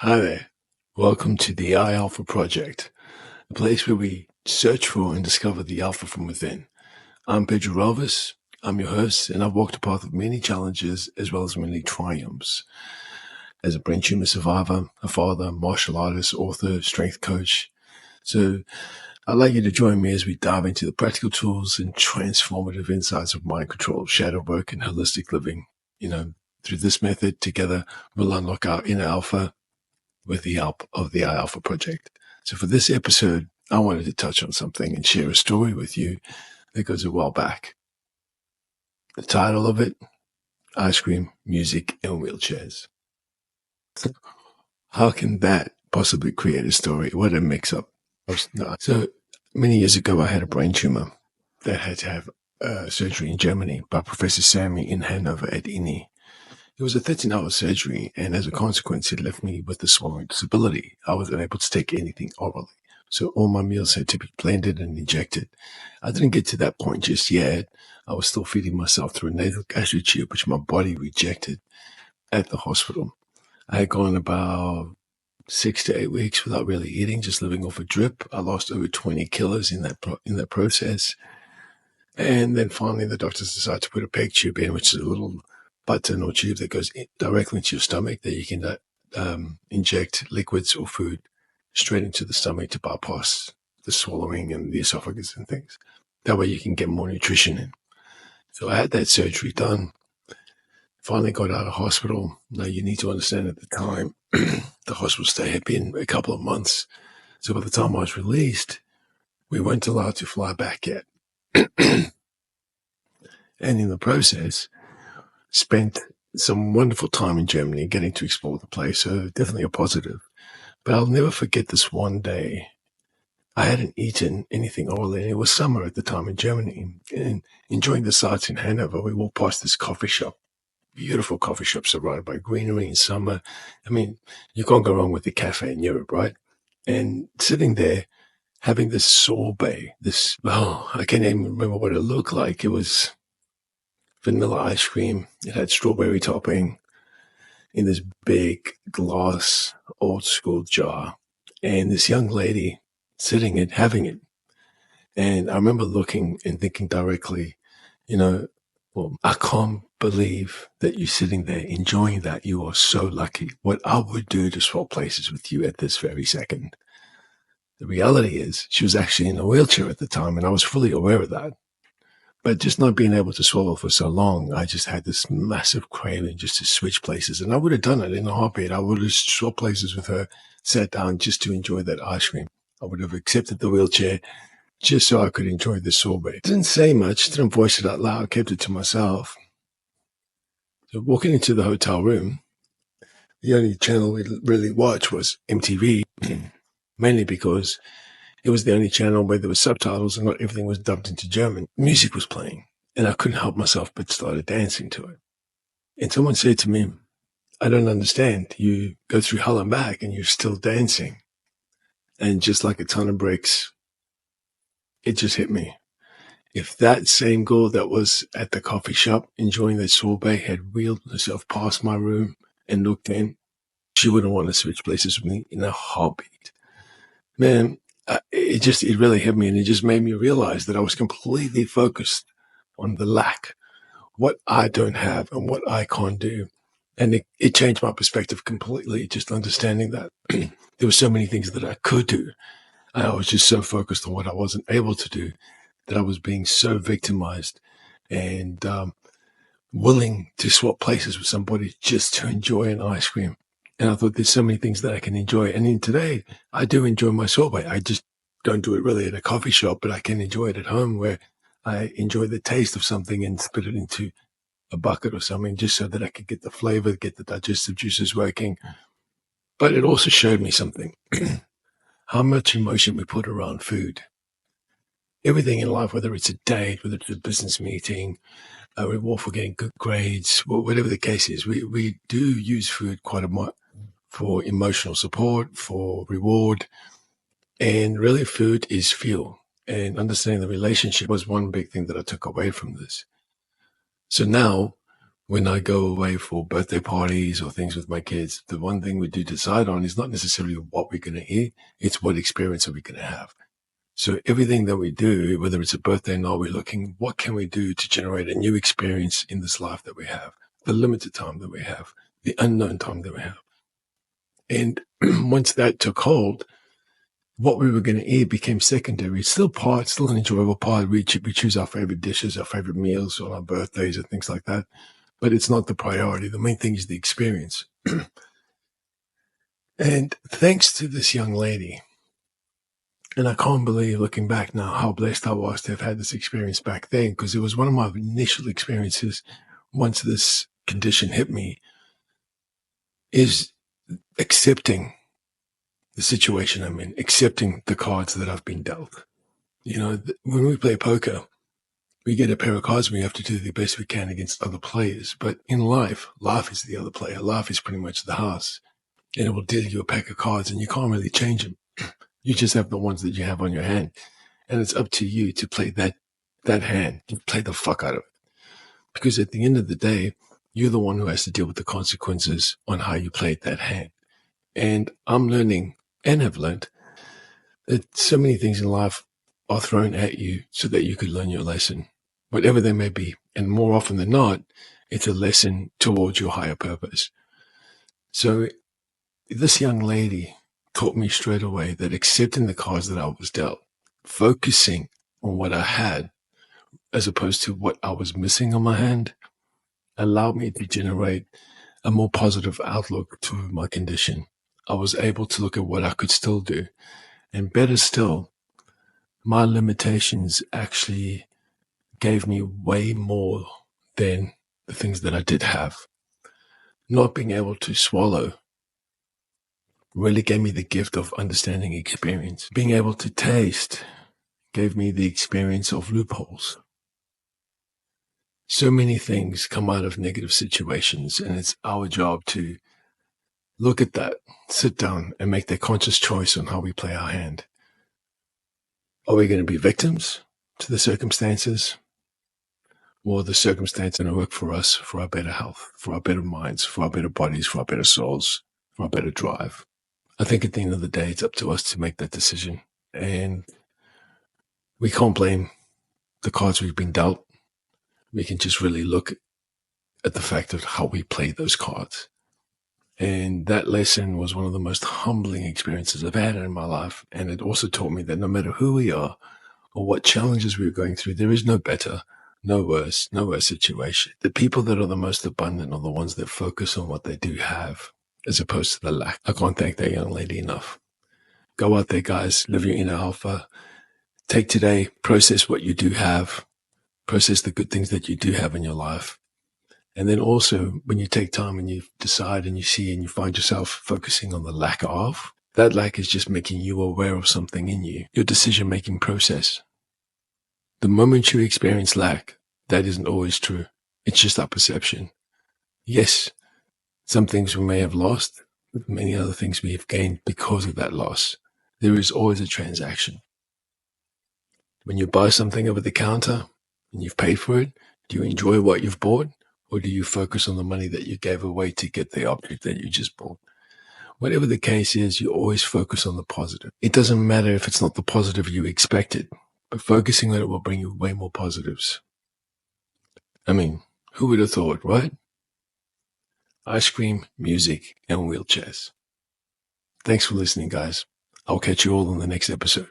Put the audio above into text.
Hi there. Welcome to the iAlpha Project, a place where we search for and discover the alpha from within. I'm Pedro Relvis. I'm your host, and I've walked the path of many challenges as well as many triumphs. As a brain tumor survivor, a father, martial artist, author, strength coach. So I'd like you to join me as we dive into the practical tools and transformative insights of mind control, shadow work, and holistic living. Through this method, together, we'll unlock our inner alpha with the help of the iAlpha Project. So for this episode, I wanted to touch on something and share a story with you that goes a while back. The title of it, Ice Cream, Music, and Wheelchairs. How can that possibly create a story? What a mix-up. So many years ago, I had a brain tumor that had to have surgery in Germany by Professor Sammy in Hanover at INI. It was a 13-hour surgery, and as a consequence, it left me with a swallowing disability. I wasn't able to take anything orally, so all my meals had to be blended and injected. I didn't get to that point just yet. I was still feeding myself through a nasal gastric tube, which my body rejected at the hospital. I had gone about 6 to 8 weeks without really eating, just living off a drip. I lost over 20 kilos in that process. And then finally, the doctors decided to put a peg tube in, which is a little button or tube that goes directly into your stomach that you can inject liquids or food straight into the stomach to bypass the swallowing and the esophagus and things. That way you can get more nutrition in. So I had that surgery done. Finally got out of hospital. Now you need to understand at the time, the hospital stay had been a couple of months. So by the time I was released, we weren't allowed to fly back yet. And in the process, spent some wonderful time in Germany getting to explore the place. So definitely a positive. But I'll never forget this one day. I hadn't eaten anything orally, and it was summer at the time in Germany. And enjoying the sights in Hanover, we walked past this coffee shop. Beautiful coffee shop surrounded by greenery in summer. I mean, you can't go wrong with the cafe in Europe, right? And sitting there, having this sorbet, I can't even remember what it looked like. It was vanilla ice cream. It had strawberry topping in this big glass old school jar. And this young lady sitting and having it. And I remember looking and thinking directly, well, I can't believe that you're sitting there enjoying that. You are so lucky. What I would do to swap places with you at this very second. The reality is she was actually in a wheelchair at the time, and I was fully aware of that. But just not being able to swallow for so long, I just had this massive craving just to switch places. And I would have done it in a heartbeat. I would have swapped places with her, sat down just to enjoy that ice cream. I would have accepted the wheelchair just so I could enjoy the sorbet. Didn't say much, didn't voice it out loud, kept it to myself. So walking into the hotel room, the only channel we really watched was MTV, mainly because it was the only channel where there were subtitles and not everything was dubbed into German. Music was playing, and I couldn't help myself but started dancing to it. And someone said to me, I don't understand. You go through hell and back and you're still dancing. And just like a ton of bricks, it just hit me. If that same girl that was at the coffee shop enjoying that sorbet had wheeled herself past my room and looked in, she wouldn't want to switch places with me in a heartbeat. Man, it really hit me, and it just made me realize that I was completely focused on the lack, what I don't have and what I can't do. And it changed my perspective completely, just understanding that there were so many things that I could do. I was just so focused on what I wasn't able to do that I was being so victimized and willing to swap places with somebody just to enjoy an ice cream. And I thought there's so many things that I can enjoy. And in today, I do enjoy my sorbet. I just don't do it really at a coffee shop, but I can enjoy it at home where I enjoy the taste of something and spit it into a bucket or something just so that I could get the flavor, get the digestive juices working. But it also showed me something, how much emotion we put around food. Everything in life, whether it's a date, whether it's a business meeting, a reward for getting good grades, whatever the case is, we do use food quite a lot for emotional support, for reward. And really, food is fuel. And understanding the relationship was one big thing that I took away from this. So now, When I go away for birthday parties or things with my kids, the one thing we do decide on is not necessarily what we're going to eat, it's what experience are we going to have. So everything that we do, whether it's a birthday or not, we're looking, what can we do to generate a new experience in this life that we have, the limited time that we have, the unknown time that we have. And once that took hold, what we were going to eat became secondary. It's still an enjoyable part. We choose our favorite dishes, our favorite meals on our birthdays and things like that. But it's not the priority. The main thing is the experience. And thanks to this young lady, and I can't believe, looking back now, how blessed I was to have had this experience back then, because it was one of my initial experiences once this condition hit me, is accepting the situation I'm in, accepting the cards that I've been dealt. You know, when we play poker, we get a pair of cards and we have to do the best we can against other players. But in life is the other player. Life is pretty much the house. And it will deal you a pack of cards and you can't really change them. You just have the ones that you have on your hand. And it's up to you to play that hand. You play the fuck out of it. Because at the end of the day, you're the one who has to deal with the consequences on how you played that hand. And I'm learning and have learned that so many things in life are thrown at you so that you could learn your lesson, whatever they may be. And more often than not, it's a lesson towards your higher purpose. So this young lady taught me straight away that accepting the cards that I was dealt, focusing on what I had as opposed to what I was missing on my hand, allowed me to generate a more positive outlook to my condition. I was able to look at what I could still do. And better still, my limitations actually gave me way more than the things that I did have. Not being able to swallow really gave me the gift of understanding experience. Being able to taste gave me the experience of loopholes. So many things come out of negative situations, and it's our job to look at that, sit down, and make the conscious choice on how we play our hand. Are we going to be victims to the circumstances? Or the circumstance going to work for us, for our better health, for our better minds, for our better bodies, for our better souls, for our better drive? I think at the end of the day, it's up to us to make that decision. And we can't blame the cards we've been dealt. We can just really look at the fact of how we play those cards. And that lesson was one of the most humbling experiences I've had in my life. And it also taught me that no matter who we are or what challenges we're going through, there is no better, no worse situation. The people that are the most abundant are the ones that focus on what they do have as opposed to the lack. I can't thank that young lady enough. Go out there, guys. Live your inner alpha. Take today, process what you do have. Process the good things that you do have in your life. And then also, when you take time and you decide and you see and you find yourself focusing on the lack of, that lack is just making you aware of something in you, your decision-making process. The moment you experience lack, that isn't always true. It's just our perception. Yes, some things we may have lost, but many other things we have gained because of that loss. There is always a transaction. When you buy something over the counter and you've paid for it, do you enjoy what you've bought? Or do you focus on the money that you gave away to get the object that you just bought? Whatever the case is, you always focus on the positive. It doesn't matter if it's not the positive you expected, but focusing on it will bring you way more positives. I mean, who would have thought, right? Ice cream, music, and wheelchairs. Thanks for listening, guys. I'll catch you all on the next episode.